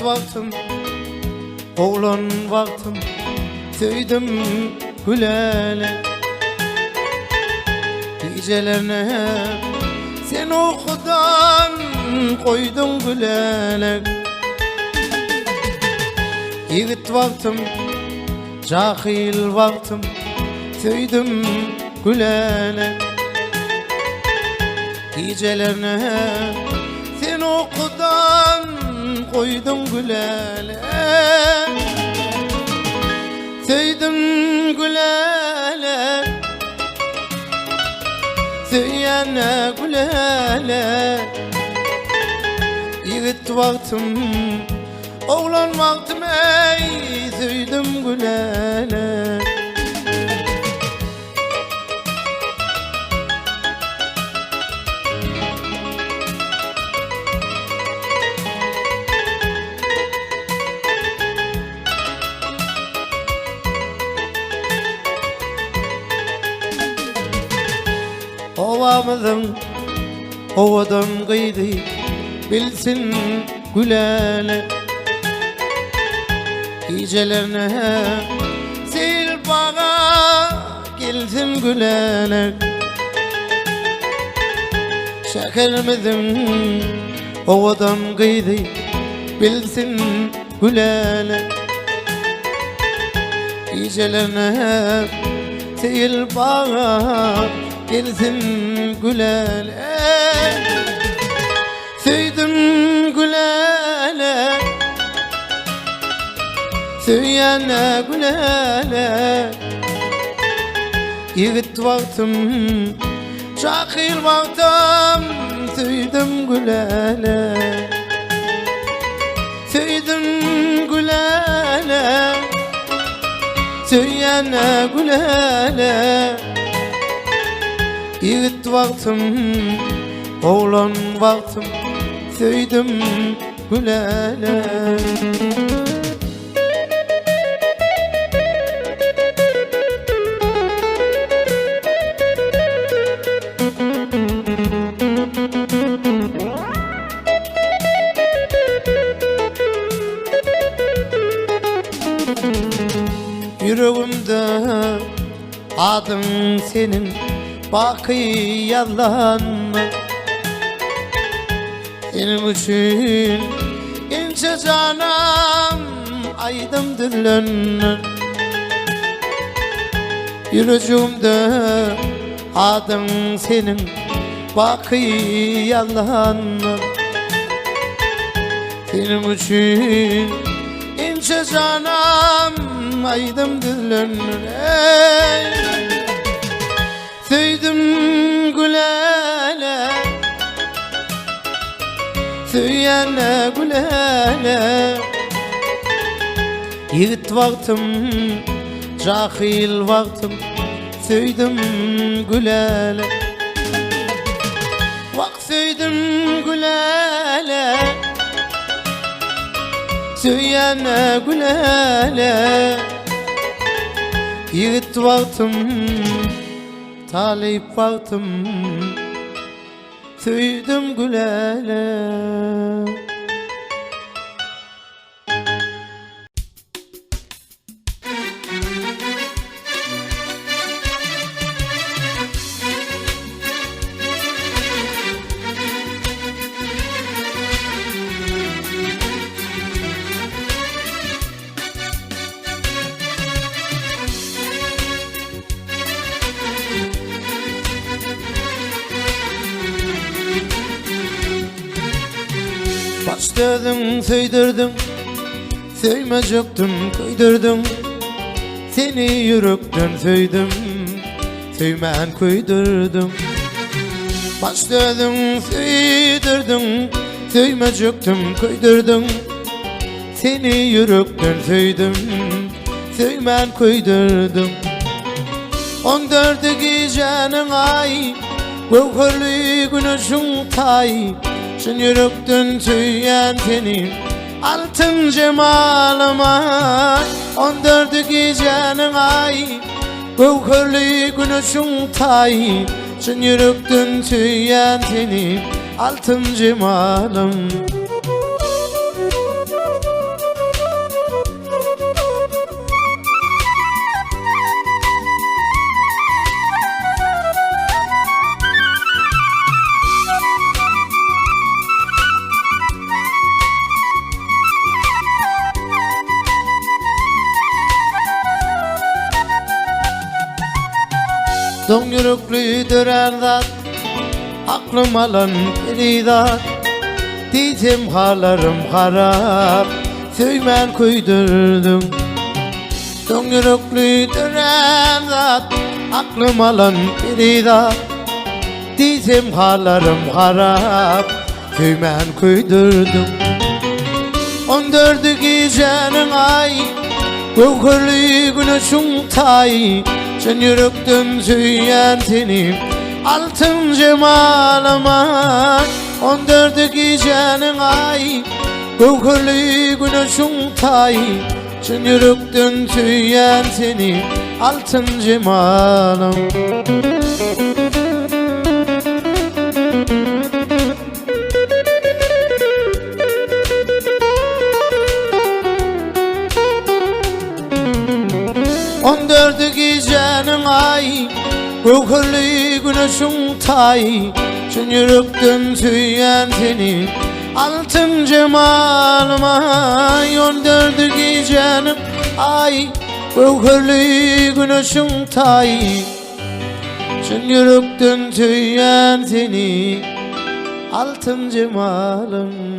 vaktim, oğlan vaktim, söydim gülele. Gecelerine sen okudan koydun gülele. Yiğit vaktim, cahil vaktim, söydim gülele. Gecelerine sen okudan koydun gülele. Söydim gülele, söyleyene gülele. Yiğit vaktim, oğlan vaktim, ey söydim gülele. Ovamızın ovadan kıydı bilsin gülele. Gecelerine sil bana gelsin gülele. Şekerimizin ovadan kıydı bilsin gülele. Gecelerine sil bana gelsin gülele. Söydim gülele, söyleyene gülele. Yiğit vaktim, cahil vaktim, söydim gülele. Söydim gülele, söyleyene gülele. Yiğit vaktim, oğlan vaktim, söydim gülele. Yüreğimde adın senin, bakı yalan. Senin için ince canım aydım dillenen. Yüreğimde adın senin, bakı yalan. Senin için ince canım aydım dillenen. Söydim gülele, söyleyene gülele. Yiğit vaktim, cahil vaktim, söydim gülele. Vak söydim gülele, söyleyene gülele. Yiğit vaktim, talip vaktim, söydim gülele. Başladın söydirdin, söymeyecektin koydurdun. Seni yürekten söydim, söymen koydurdum. Başladın söydirdin, söymeyecektin koydurdun. Seni yürekten söydim, söymen koydurdum. 14 gecenin ay, gövherli güneşin tay. Şun yürekten söyleyen seni, altın cemalıma. 14 gecenin ay, gövherli güneşin tay. Şun yürekten söyleyen seni, altın cemalım. dören zat, aklım alan peridat. Diyeceğim halarım harap, söymen koydurdum. Son yüreklü dönen zat, aklım alan peridat. Diyeceğim halarım harap, söymen koydurdum. 14 gecenin ay, gövherli güneşin tay. Sen yürekten söyleyen seni, altın cemalıma. 14 gecenin ay, gövherli güneşin tay. Sen yürekten söyleyen seni, altın cemalım. On dördü gecenin ay, gövherli güneşin tay. Sen yürekten söyleyen seni, altın cemalıma. 14 gecenin ay, gövherli güneşin tay. Sen yürekten söyleyen seni, altın cemalım.